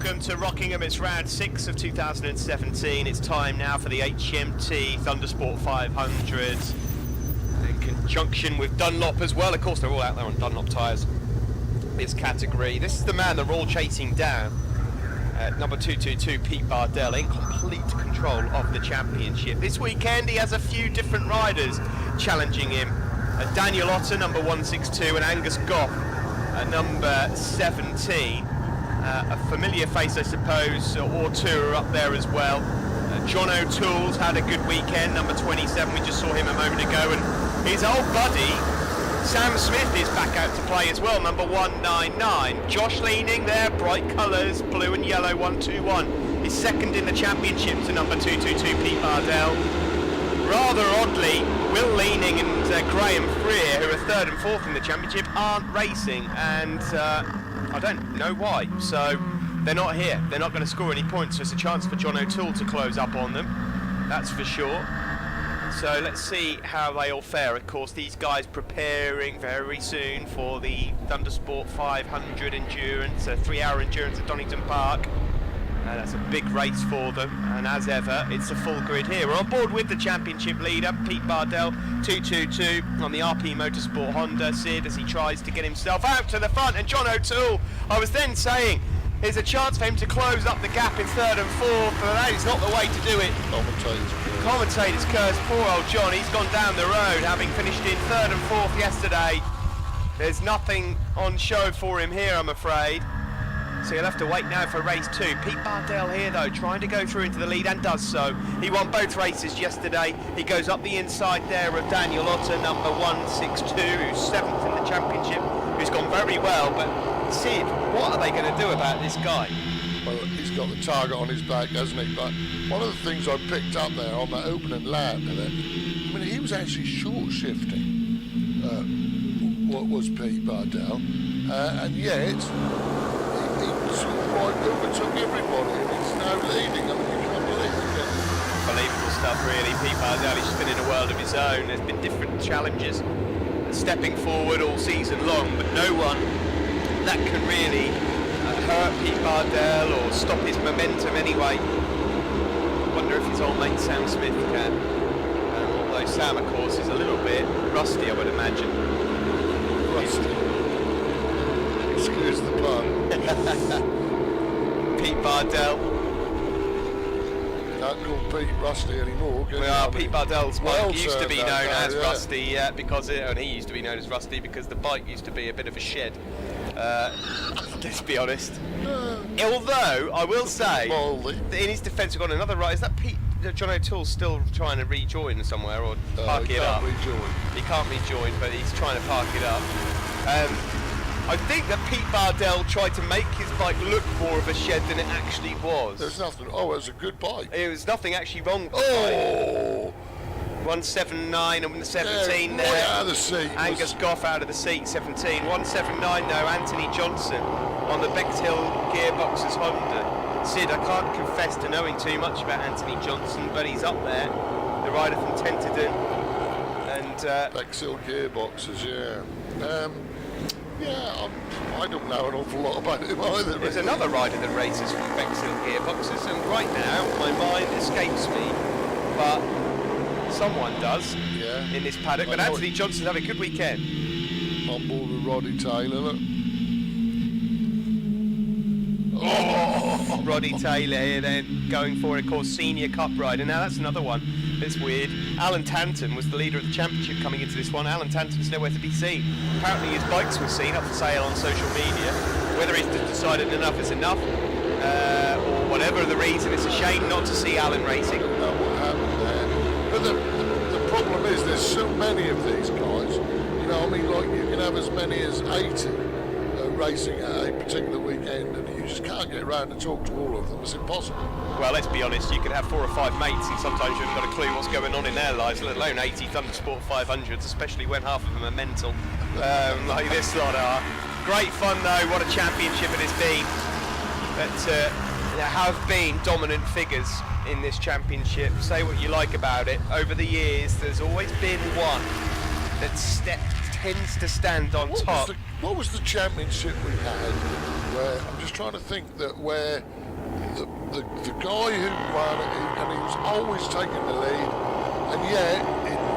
welcome to Rockingham. It's round 6 of 2017. It's time now for the HMT Thundersport 500 in conjunction with Dunlop as well. Of course, they're all out there on Dunlop tyres. This category. This is the man that we're all chasing down. Number 222, Pete Bardell, in complete control of the championship. This weekend, he has a few different riders challenging him. Daniel Otter, number 162, and Angus Goff, number 17. A familiar face, I suppose, or two are up there as well. John O'Toole's had a good weekend, number 27. We just saw him a moment ago, and his old buddy Sam Smith is back out to play as well, number 199. Josh Leaning there, bright colours, blue and yellow, 121. He's second in the championship to number 222, Pete Bardell. Rather oddly, Will Leaning and Graham Freer, who are third and fourth in the championship, aren't racing, and I don't know why. So they're not here. They're not going to score any points. So it's a chance for John O'Toole to close up on them. That's for sure. So let's see how they all fare. Of course, these guys preparing very soon for the Thundersport 500 endurance, a 3-hour endurance at Donington Park. That's a big race for them, and as ever, it's a full grid here. We're on board with the championship leader, Pete Bardell, 222 on the RP Motorsport Honda Syd, as he tries to get himself out to the front. And John O'Toole, I was then saying, there's a chance for him to close up the gap in third and fourth, but that is not the way to do it. Commentator's curse, poor old John. He's gone down the road, having finished in third and fourth yesterday. There's nothing on show for him here, I'm afraid. So you'll have to wait now for race 2. Pete Bardell here, though, trying to go through into the lead, and does so. He won both races yesterday. He goes up the inside there of Daniel Otter, number 162, who's 7th in the championship, who's gone very well. But Sid, what are they going to do about this guy? Well, he's got the target on his back, hasn't he? But one of the things I picked up there on that opening lap, I mean, he was actually short shifting. What was Pete Bardell, and yet he overtook everybody, and he's now leading. I mean, you can't believe it. Unbelievable stuff, really. Pete Bardell, he's been in a world of his own. There's been different challenges stepping forward all season long, but no one that can really hurt Pete Bardell or stop his momentum anyway. I wonder if his old mate Sam Smith can. Although Sam, of course, is a little bit rusty, I would imagine. Rusty. Excuse the pun. Pete Bardell. Can't call Pete Rusty anymore. Well, Pete Bardell's bike used to be known as yeah. Rusty, and he used to be known as Rusty because the bike used to be a bit of a shed. Let's be honest. Although I will say, in his defence, we've got another right. Is that Pete? John O'Toole still trying to rejoin somewhere or park it up? He can't rejoin, but he's trying to park it up. I think that Pete Bardell tried to make his bike look more of a shed than it actually was. There's nothing. Oh, it was a good bike. There was nothing actually wrong with the bike. 179 and 17 there. Right out of the seat. Angus Goff out of the seat, 17. 179 though, Anthony Johnson on the Bexhill Gearboxes Honda. Sid, I can't confess to knowing too much about Anthony Johnson, but he's up there. The rider from Tenterden. And Bexhill Gearboxes, yeah. Yeah, I don't know an awful lot about him either. There's another rider that races from Bexhill Gearboxes, and right now my mind escapes me, but someone does in this paddock. But Anthony Johnson's had a good weekend. On board with Roddy Taylor, look. Oh, Roddy Taylor here then, going for it, of course, Senior Cup rider. Now that's another one that's weird. Alan Tanton was the leader of the championship coming into this one. Alan Tanton's nowhere to be seen. Apparently his bikes were seen up for sale on social media. Whether he's decided enough is enough, or whatever the reason, it's a shame not to see Alan racing. I don't know what happened there. But the problem is there's so many of these guys. You know, I mean, like you can have as many as 80 racing at a particular weekend, and you just can't get around to talk to all of them. It's impossible. Well, let's be honest, you could have 4 or 5 mates and sometimes you haven't got a clue what's going on in their lives, let alone 80 Thundersport 500s, especially when half of them are mental, like this lot are. Great fun though, what a championship it has been. But there have been dominant figures in this championship. Say what you like about it, over the years there's always been one that stepped tends to stand on top. What was the championship we had? Where I'm just trying to think that where the guy who won it, and he was always taking the lead, and yet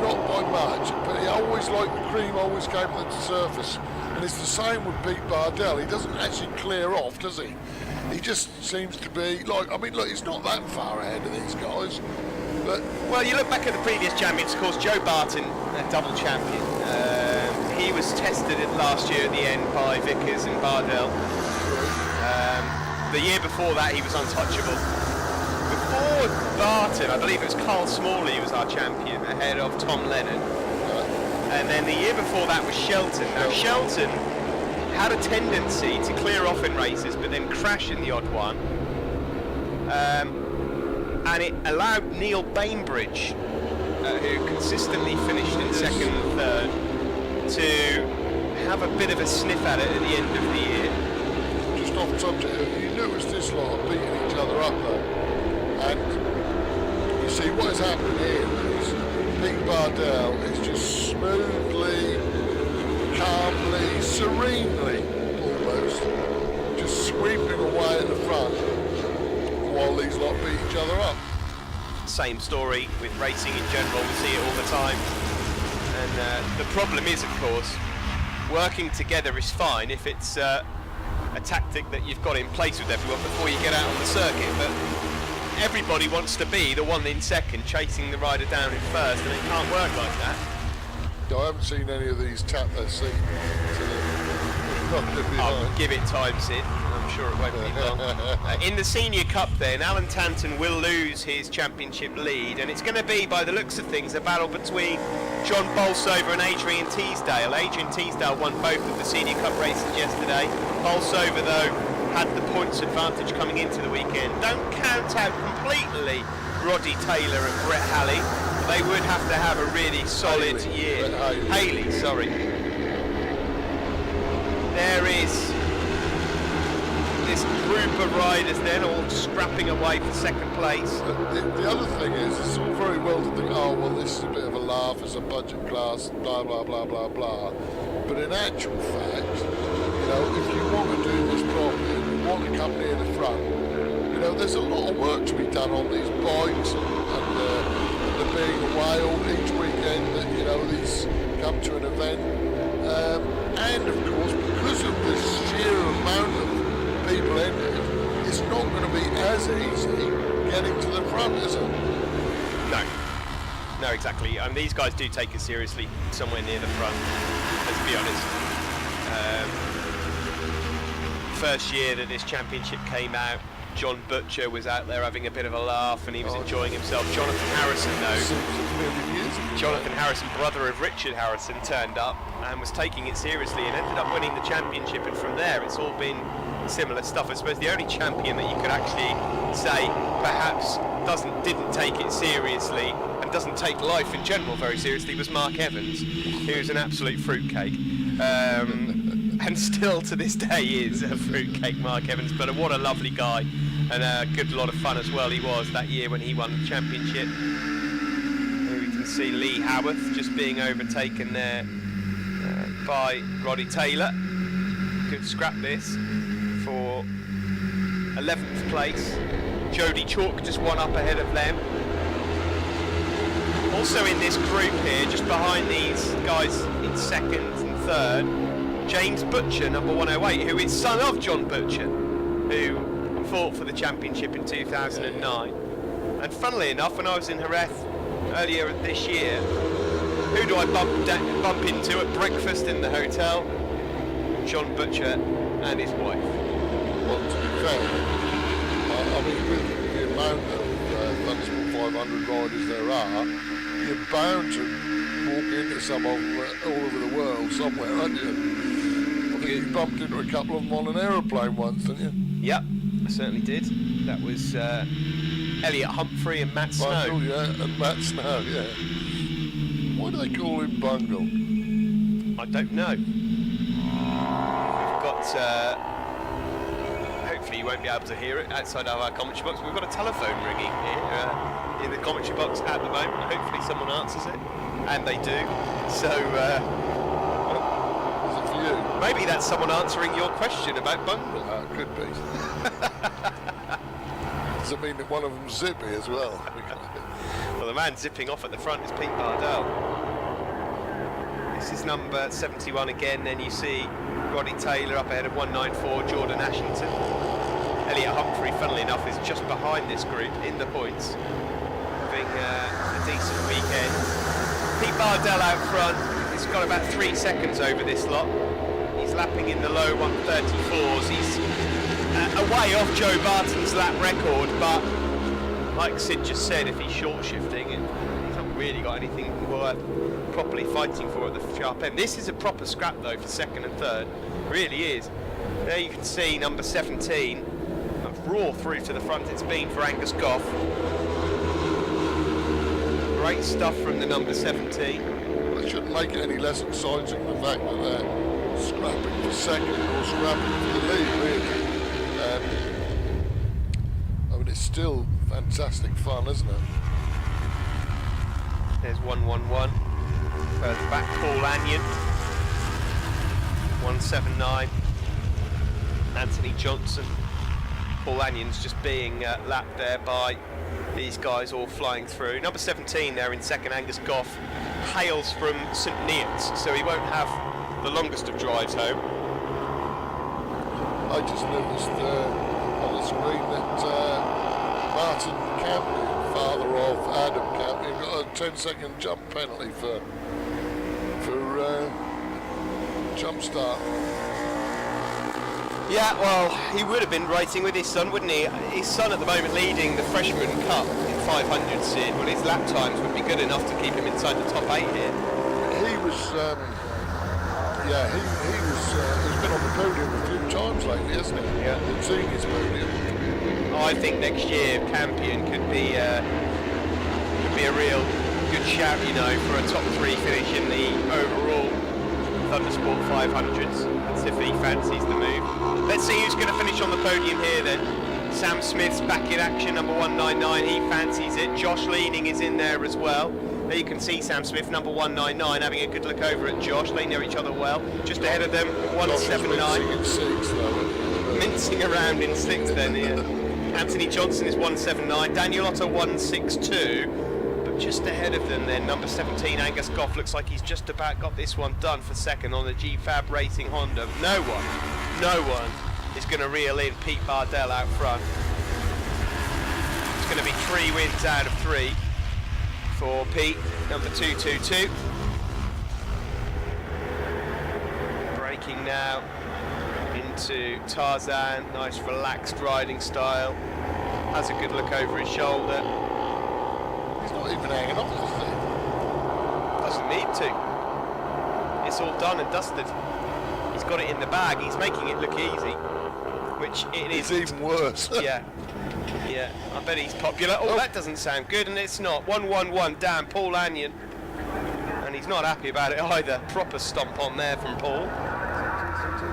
not by much, but he always, like, the cream always came to the surface. And it's the same with Pete Bardell. He doesn't actually clear off, does he? He just seems to be like, I mean, look, he's not that far ahead of these guys. But well, you look back at the previous champions, of course, Joe Barton, a double champion. He was tested last year at the end by Vickers and Bardell. The year before that, he was untouchable. Before Barton, I believe it was Carl Smalley who was our champion, ahead of Tom Lennon. And then the year before that was Shelton. Now, Shelton had a tendency to clear off in races, but then crash in the odd one. And it allowed Neil Bainbridge, who consistently finished in second and third, to have a bit of a sniff at it at the end of the year. Just off subject, you knew it was this lot of beating each other up though. And you see what is happening here is Pete Bardell is just smoothly, calmly, serenely almost, just sweeping away at the front while these lot beat each other up. Same story with racing in general, we see it all the time. And the problem is, of course, working together is fine if it's a tactic that you've got in place with everyone before you get out on the circuit, but everybody wants to be the one in second chasing the rider down in first, and it can't work like that. I haven't seen any of these tap their seat, so I'll give it time, Sid. I'm sure it won't be long. In the Senior Cup then, Alan Tanton will lose his championship lead, and it's going to be, by the looks of things, a battle between John Bolsover and Adrian Teasdale. Adrian Teasdale won both of the Senior Cup races yesterday. Bolsover, though, had the points advantage coming into the weekend. Don't count out completely Roddy Taylor and Brett Halley. They would have to have a really solid year. Haley, sorry. There is this group of riders then all scrapping away for second place. The other thing is, it's all very well to think, oh, well, this is a bit of a laugh, it's a budget class, blah, blah, blah, blah, blah. But in actual fact, you know, if you want to do this properly, and you want to come near the front, you know, there's a lot of work to be done on these bikes and the being away all each weekend that, you know, these come to an event. And of course, because of the sheer amount of people in it, it's not going to be as easy getting to the front, is it? No, exactly. These guys do take it seriously somewhere near the front, let's be honest. First year that this championship came out, John Butcher was out there having a bit of a laugh and he was enjoying himself. Jonathan Harrison, though, Jonathan Harrison, brother of Richard Harrison, turned up and was taking it seriously and ended up winning the championship, and from there it's all been similar stuff. I suppose the only champion that you could actually say perhaps didn't take it seriously and doesn't take life in general very seriously was Mark Evans, who's an absolute fruitcake. And still to this day is a fruitcake, Mark Evans, but what a lovely guy, and a good lot of fun as well he was that year when he won the championship. Here we can see Lee Howarth just being overtaken there by Roddy Taylor. Could scrap this for 11th place. Jody Chalk just one up ahead of them. Also in this group here, just behind these guys in second and third, James Butcher, number 108, who is son of John Butcher, who fought for the championship in 2009. And funnily enough, when I was in Jerez earlier this year, who do I bump into at breakfast in the hotel? John Butcher and his wife. Well, to be fair, I mean, with the amount of Thundersport 500 riders there are, you're bound to walk into some of them all over the world somewhere, aren't you? I think you bumped into a couple of them on an aeroplane once, didn't you? Yep, I certainly did. That was Elliot Humphrey and Matt Snow. Bungle, yeah, and Matt Snow, yeah. Why do they call him Bungle? I don't know. We've got, hopefully you won't be able to hear it outside of our commentary box. We've got a telephone ringing here in the commentary box at the moment. Hopefully someone answers it, and they do. So Maybe that's someone answering your question about bungle. Could be. Does it mean that one of them's zippy as well? Well, the man zipping off at the front is Pete Bardell. This is number 71 again. Then you see Roddy Taylor up ahead of 194, Jordan Ashington. Elliot Humphrey, funnily enough, is just behind this group in the points, having a decent weekend. Pete Bardell out front. He's got about 3 seconds over this lot. He's lapping in the low 134s. He's away off Joe Barton's lap record, but like Sid just said, if he's short shifting, he's not really got anything worth properly fighting for at the sharp end. This is a proper scrap though for second and third, it really is. There you can see number 17, a raw through to the front it's been for Angus Goff. Great stuff from the number 17. Well, it shouldn't make it any less exciting the fact that they're scrapping for second or scrapping for the lead, really. I mean, it's still fantastic fun, isn't it? There's 111. Further back, Paul Anion. 179. Anthony Johnson. Paul Anion's just being lapped there by these guys all flying through. Number 17 there in second, Angus Goff, hails from St Neots, so he won't have the longest of drives home. I just noticed on the screen that Martin Campion, father of Adam Campion, got a 10-second jump penalty for jump start. Yeah, well, he would have been racing with his son, wouldn't he? His son at the moment leading the Freshman Cup in 500 Sid. Well, his lap times would be good enough to keep him inside the top 8 here. He was, he's been on the podium a few times lately, hasn't he? Yeah. We've seen his podium. I think next year Campion could be a real good shout, you know, for a top 3 finish in the overall Thundersport 500s. That's if he fancies the move. Let's see who's going to finish on the podium here then. Sam Smith's back in action, number 199, he fancies it. Josh Leaning is in there as well. There you can see Sam Smith, number 199, having a good look over at Josh. They know each other well. Just ahead of them, 179. Mincing around in 6th then here. Anthony Johnson is 179, Daniel Otto 162. But just ahead of them then, number 17, Angus Goff, looks like he's just about got this one done for second on the GFAB Racing Honda. No one is going to reel in Pete Bardell out front. It's going to be 3 wins out of 3 for Pete, number 222. Braking now into Tarzan, nice relaxed riding style. Has a good look over his shoulder. He's not even hanging on, is he? Doesn't need to. It's all done and dusted. He's got it in the bag. He's making it look easy, which it is. It's even worse. Yeah. I bet he's popular. Oh, that doesn't sound good, and it's not. 111 down, Paul Anion, and he's not happy about it either. Proper stomp on there from Paul.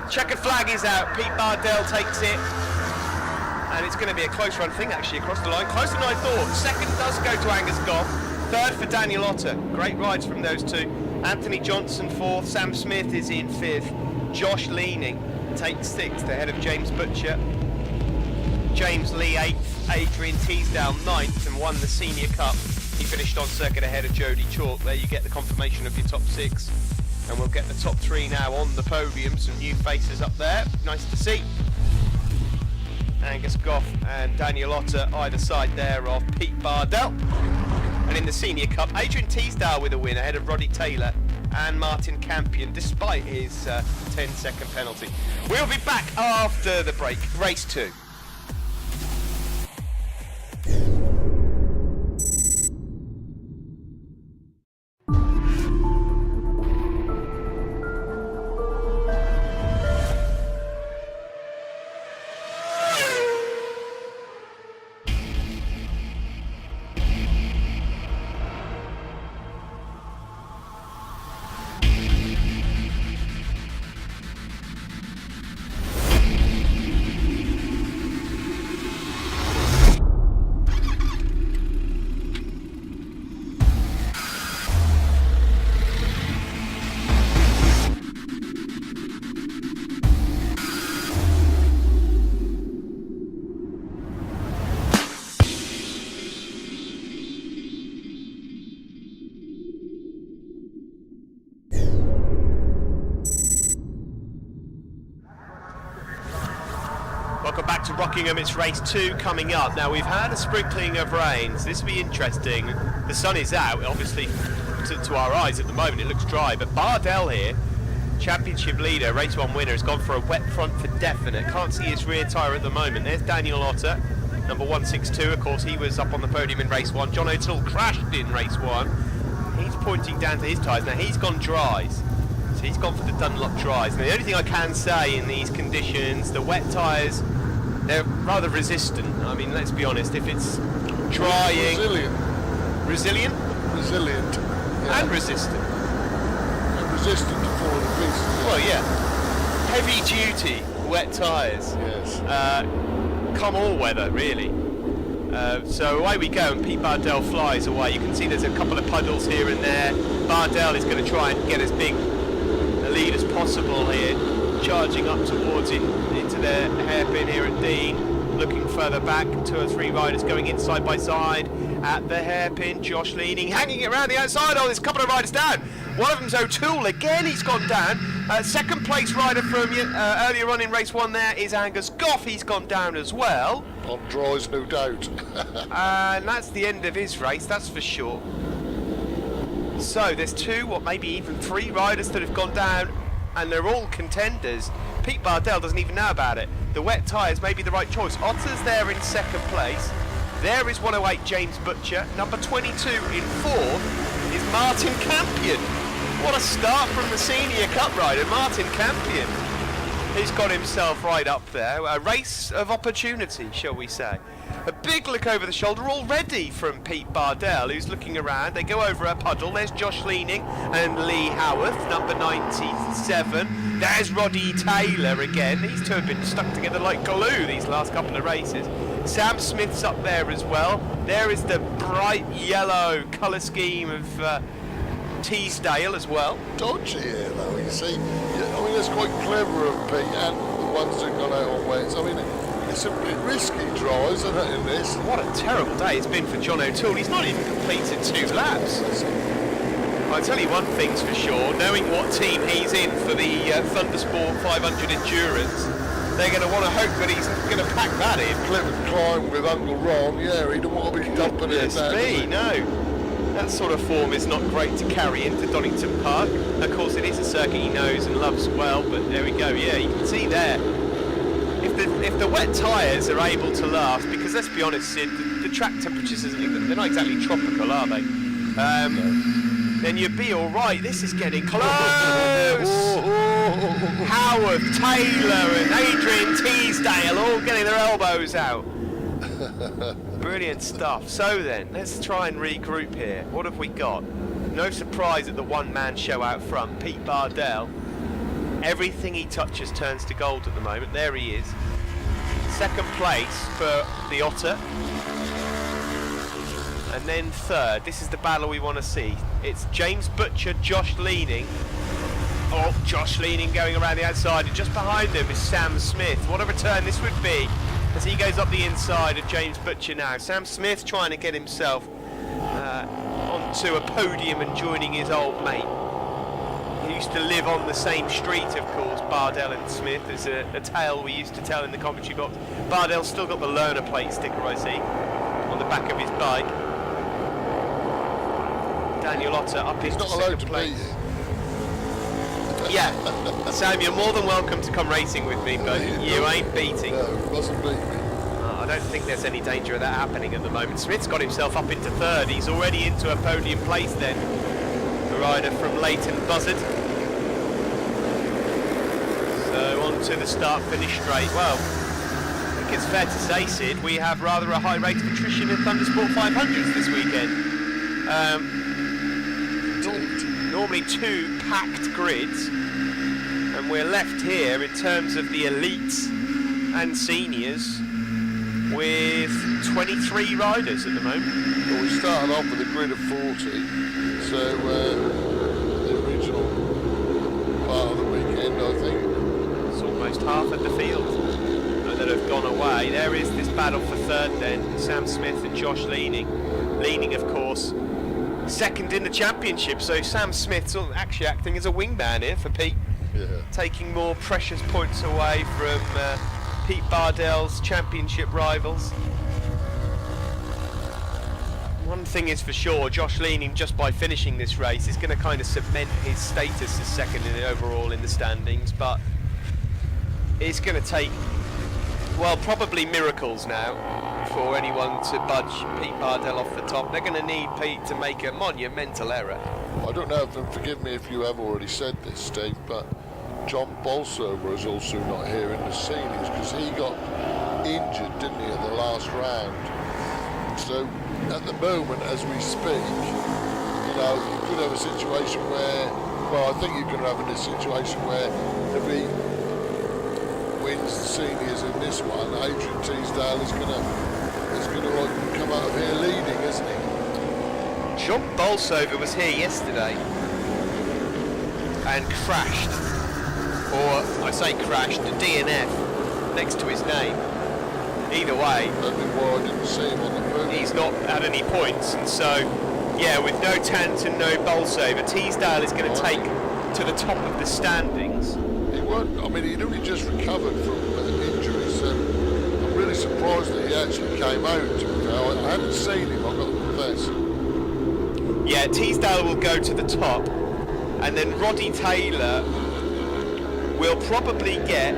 Checkered flag is out. Pete Bardell takes it, and it's going to be a close run thing actually across the line. Closer than I thought. Second does go to Angus Goff. Third for Daniel Otter. Great rides from those two. Anthony Johnson 4th. Sam Smith is in 5th. Josh Leaning takes 6th ahead of James Butcher. James Lee 8th. Adrian Teasdale 9th and won the Senior Cup. He finished on circuit ahead of Jody Chalk. There you get the confirmation of your top 6. And we'll get the top 3 now on the podium. Some new faces up there. Nice to see. Angus Goff and Daniel Otter either side there of Pete Bardell. And in the Senior Cup, Adrian Teasdale with a win ahead of Roddy Taylor and Martin Campion, despite his 10-second penalty. We'll be back after the break. Race 2. Welcome back to Rockingham. It's race 2 coming up. Now we've had a sprinkling of rains. This will be interesting. The sun is out, obviously, to our eyes at the moment. It looks dry, but Bardell here, championship leader, race 1 winner, has gone for a wet front for definite. Can't see his rear tyre at the moment. There's Daniel Otter, number 162. Of course, he was up on the podium in race 1. John O'Toole crashed in race 1. He's pointing down to his tyres. Now he's gone dries. So he's gone for the Dunlop dries. Now the only thing I can say in these conditions, the wet tyres, they're rather resistant. I mean, let's be honest, if it's drying... Resilient? Resilient. Yeah. And resistant. And resistant to falling to pieces. Well, yeah. Heavy duty wet tyres. Yes. Come all weather, really. So away we go, and Pete Bardell flies away. You can see there's a couple of puddles here and there. Bardell is going to try and get as big a lead as possible here, charging up towards it into the hairpin here at Dean. Looking further back, 2 or 3 riders going in side by side at the hairpin. Josh leading, hanging it around the outside. Oh, there's a couple of riders down. One of them's O'Toole again. He's gone down. Second place rider from earlier on in race 1 there is Angus Goff. He's gone down as well. On dries, no doubt. And that's the end of his race, that's for sure. So there's 2, what maybe even 3 riders that have gone down, and they're all contenders. Pete Bardell doesn't even know about it. The wet tyres may be the right choice. Otter's there in 2nd place. There is 108 James Butcher. Number 22 in 4th is Martin Campion. What a start from the senior cup rider, Martin Campion. He's got himself right up there. A race of opportunity, shall we say. A big look over the shoulder already from Pete Bardell, who's looking around. They go over a puddle. There's Josh Leaning and Lee Howarth, number 97. There's Roddy Taylor again. These 2 have been stuck together like glue these last couple of races. Sam Smith's up there as well. There is the bright yellow colour scheme of Teesdale as well. Dodgy here though, you see. I mean, it's quite clever of Pete and the ones that got out on wets. I mean, it's a bit risky dry, isn't it, in this? What a terrible day it's been for John O'Toole. He's not even completed 2 laps. I'll tell you one thing's for sure, knowing what team he's in for the Thundersport 500 Endurance, they're going to want to hope that he's going to pack that in. Clifford Klein with Uncle Ron, yeah, he don't want to be dumping it in. No. That sort of form is not great to carry into Donington Park. Of course, it is a circuit he knows and loves well, but there we go. Yeah, you can see there. If the wet tyres are able to last, because let's be honest, Sid, the track temperatures they're not exactly tropical, are they? Then you'd be all right. This is getting close. Howard, Taylor, and Adrian Teesdale all getting their elbows out. Brilliant stuff. So then, let's try and regroup here. What have we got? No surprise at the one-man show out front. Pete Bardell. Everything he touches turns to gold at the moment. There he is. 2nd place for the Otter. And then 3rd. This is the battle we want to see. It's James Butcher, Josh Leaning. Oh, Josh Leaning going around the outside. And just behind him is Sam Smith. What a return this would be as he goes up the inside of James Butcher now. Sam Smith trying to get himself onto a podium and joining his old mate. He used to live on the same street, of course, Bardell and Smith. There's a tale we used to tell in the commentary box. Bardell's still got the learner plate sticker, I see, on the back of his bike. Daniel Otter up into 2nd place. Yeah, Sam, you're more than welcome to come racing with me, but you ain't beating. No, mustn't beat me. I don't think there's any danger of that happening at the moment. Smith's got himself up into 3rd. He's already into a podium place then. The rider from Leighton Buzzard. So on to the start-finish straight. Well, I think it's fair to say, Sid, we have rather a high rate of attrition in Thundersport 500s this weekend. Normally 2 packed grids, and we're left here in terms of the elites and seniors with 23 riders at the moment. Well, we started off with a grid of 40, so the original part of the weekend, I think. It's almost half of the field that have gone away. There is this battle for 3rd then, Sam Smith and Josh Leaning. Leaning, of course, 2nd in the championship, so Sam Smith's actually acting as a wingman here for Pete, taking more precious points away from Pete Bardell's championship rivals. One thing is for sure, Josh Leaning, just by finishing this race, is going to kind of cement his status as second in the overall in the standings, but it's going to take, well, probably miracles now for anyone to budge Pete Bardell off the top. They're going to need Pete to make a monumental error. I don't know, and forgive me if you have already said this, Steve, but John Bolsover is also not here in the scenes because he got injured, didn't he, at the last round. So at the moment, as we speak, you know, you could have a situation where, well, I think you could have a situation where if he wins the seniors in this one, Adrian Teasdale is gonna like come out of here leading, isn't he? John Bolsover was here yesterday and crashed, or I say crashed, a DNF next to his name. Either way, that'd be why I didn't see him on the boat. He's not had any points, and so, yeah, with no Tanton, no Bolsover, Teasdale is going to take to the top of the standings. He weren't, I mean, he'd only just recovered from injuries, and I'm really surprised that he actually came out. I haven't seen him, I've got to confess. Yeah, Teasdale will go to the top, and then Roddy Taylor will probably get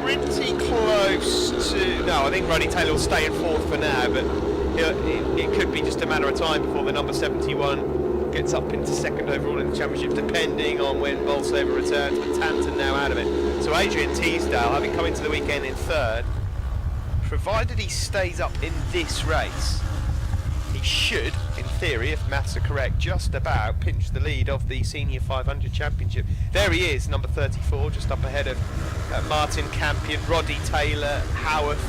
pretty close to... No, I think Roddy Taylor will stay in fourth for now, but it could be just a matter of time before the number 71 gets up into second overall in the championship, depending on when Bolsover returns, with Tanton now out of it. So Adrian Teasdale, having come into the weekend in third, provided he stays up in this race, he should, in theory, if maths are correct, just about pinch the lead of the Senior 500 Championship. There he is, number 34, just up ahead of Martin Campion, Roddy Taylor, Howarth.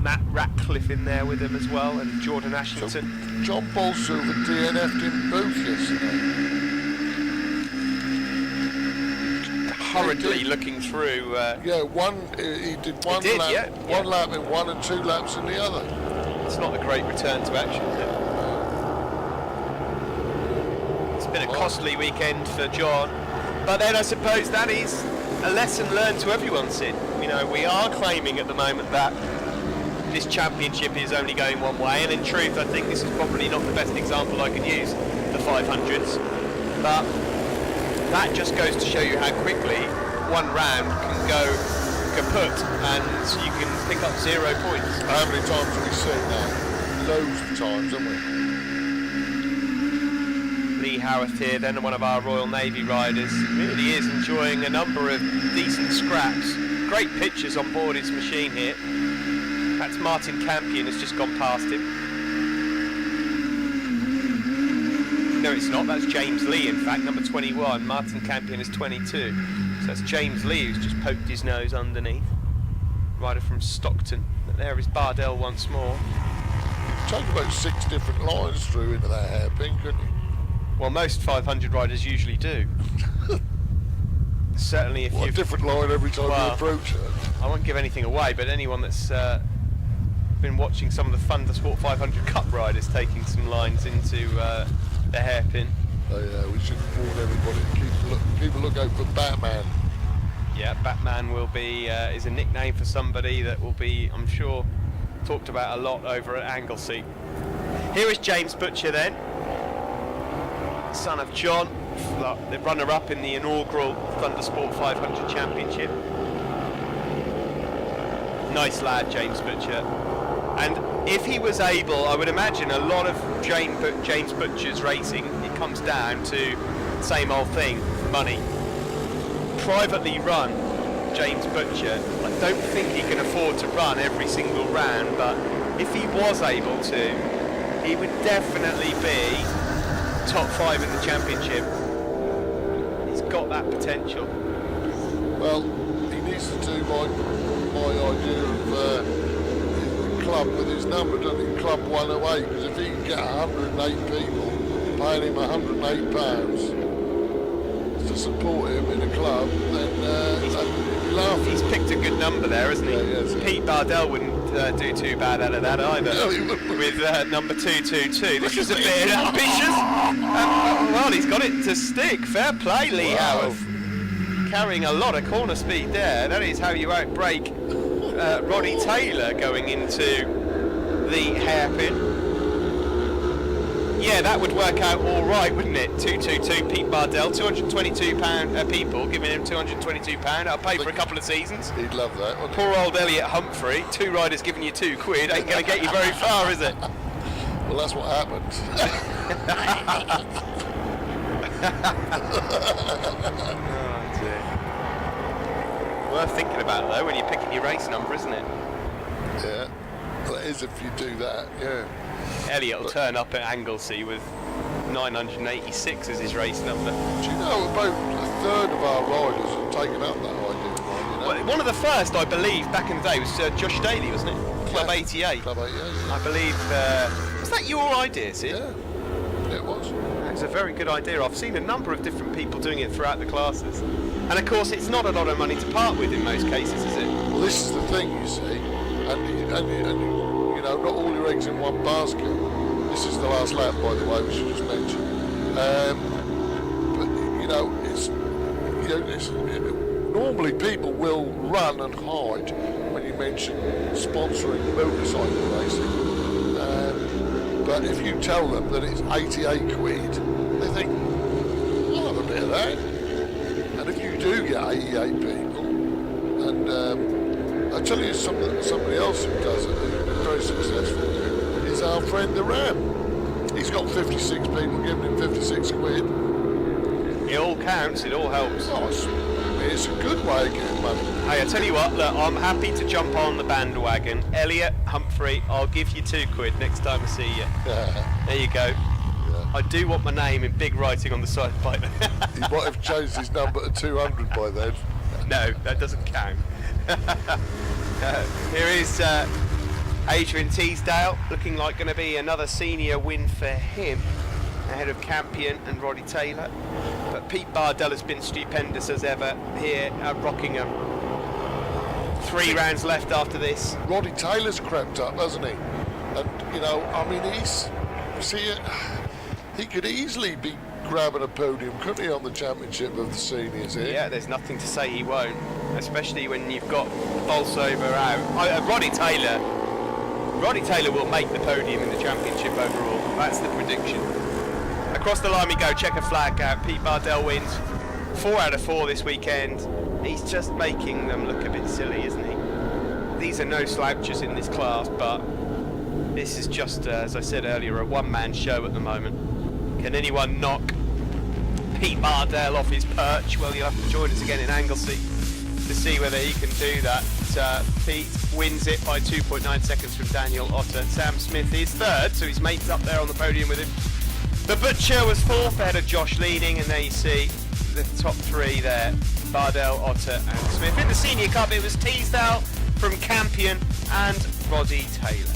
Matt Ratcliffe in there with him as well, and Jordan Ashington. So John Bolsover DNF'd in both yesterday. Hurriedly looking through. Yeah, he did one lap in one and 2 laps in the other. It's not a great return to action, is it? It's been a costly weekend for John, but then I suppose that is a lesson learned to everyone, Sid. You know, we are claiming at the moment that this championship is only going one way, and in truth I think this is probably not the best example I can use, the 500s, but that just goes to show you how quickly one round can go kaput and you can pick up 0 points. How many times have we seen that? Loads of times, haven't we? Lee Howarth here, then one of our Royal Navy riders, really is enjoying a number of decent scraps. Great pictures on board his machine here. That's Martin Campion has just gone past him. No, it's not. That's James Lee, in fact, number 21. Martin Campion is 22. So that's James Lee who's just poked his nose underneath. Rider from Stockton. But there is Bardell once more. Take about 6 different lines through into that hairpin, couldn't you? Well, most 500 riders usually do. Certainly if a different line every time you approach it. I won't give anything away, but anyone that's been watching some of the Thundersport 500 Cup riders taking some lines into the hairpin. Oh yeah, we should warn everybody to keep a lookout for Batman. Yeah, Batman will be is a nickname for somebody that will be, I'm sure, talked about a lot over at Anglesey. Here is James Butcher then, son of John, the runner-up in the inaugural Thundersport 500 Championship. Nice lad, James Butcher. And if he was able, I would imagine a lot of James Butcher's racing, it comes down to same old thing, money. Privately run James Butcher, I don't think he can afford to run every single round, but if he was able to, he would definitely be top 5 in the championship. He's got that potential. Well, he needs to do my idea of the club with his number, doesn't he? Club 108, because if he can get 108 people paying him £108, it's a to support him in a club, then he'd be laughing. He's picked a good number there, hasn't he? Yeah, he has. Pete Bardell wouldn't do too bad out of that either. No, he wouldn't. With number 222. This is a bit ambitious. Well, he's got it to stick. Fair play, Lee Howarth. Carrying a lot of corner speed there. That is how you outbrake Roddy Taylor going into the hairpin. Yeah, that would work out all right, wouldn't it? 222 Pete Bardell, £222 people giving him £222. I'll pay for a couple of seasons. He'd love that. Poor old Elliot Humphrey, 2 riders giving you £2 ain't going to get you very far, is it? Well, that's what happened. Oh dear. Worth thinking about though when you're picking your race number, isn't it? Yeah, well, it is if you do that, yeah. Elliot will turn up at Anglesey with 986 as his race number. Do you know about a third of our riders have taken up that idea? You know? Well, one of the first, I believe, back in the day was Josh Daly, wasn't it? Club 88. Club 88, yeah. I believe. Was that your idea, Sid? Yeah, it was. It's a very good idea. I've seen a number of different people doing it throughout the classes. And of course, it's not a lot of money to part with in most cases, is it? Well, this is the thing, you see, and you know, not all your eggs in one basket. This is the last lap, by the way, we should just mention. But you know, normally people will run and hide when you mention sponsoring motorcycle racing. But if you tell them that it's 88 quid, they think, I'll have a bit of that. And if you do get 88 people, and I'll tell you somebody else who does it, who's very successful, is our friend the Ram. He's got 56 people giving him 56 quid. It all counts, it all helps. Oh, it's a good way of getting money. Hey, I tell you what, look, I'm happy to jump on the bandwagon. Elliot Humphrey, I'll give you £2 next time I see you. There you go. Yeah. I do want my name in big writing on the side bike. He might have changed his number to 200 by then. No, that doesn't count. Here is Adrian Teasdale, looking like going to be another senior win for him, ahead of Campion and Roddy Taylor. But Pete Bardell has been stupendous as ever here at Rockingham. 3 rounds left after this. Roddy Taylor's crept up, hasn't he? And, you know, I mean, he could easily be grabbing a podium, couldn't he, on the championship of the seniors here? Yeah, there's nothing to say he won't, especially when you've got Bolsover out. Roddy Taylor will make the podium in the championship overall. That's the prediction. Across the line we go, checker flag out. Pete Bardell wins 4 out of 4 this weekend. He's just making them look a bit silly, isn't he? These are no slouches in this class, but this is just, as I said earlier, a one-man show at the moment. Can anyone knock Pete Bardell off his perch? Well, you'll have to join us again in Anglesey to see whether he can do that. Pete wins it by 2.9 seconds from Daniel Otter. Sam Smith is 3rd, so his mate's up there on the podium with him. The Butcher was 4th, ahead of Josh Leading, and there you see the top 3 there, Bardell, Otter and Smith. In the Senior Cup it was Teasdale from Campion and Roddy Taylor.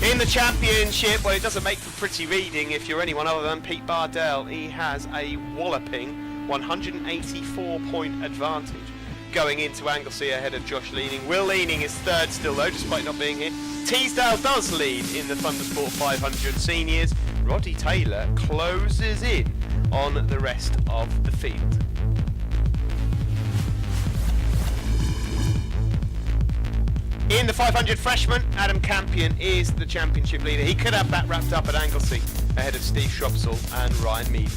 In the Championship, well, it doesn't make for pretty reading if you're anyone other than Pete Bardell. He has a walloping 184-point advantage going into Anglesey ahead of Josh Leaning. Will Leaning is 3rd still though, despite not being here. Teasdale does lead in the Thundersport 500 seniors. Roddy Taylor closes in on the rest of the field. In the 500 freshman, Adam Campion is the championship leader. He could have that wrapped up at Anglesey ahead of Steve Shropsall and Ryan Mead.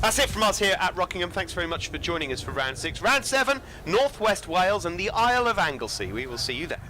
That's it from us here at Rockingham. Thanks very much for joining us for round 6. Round 7, North West Wales and the Isle of Anglesey. We will see you there.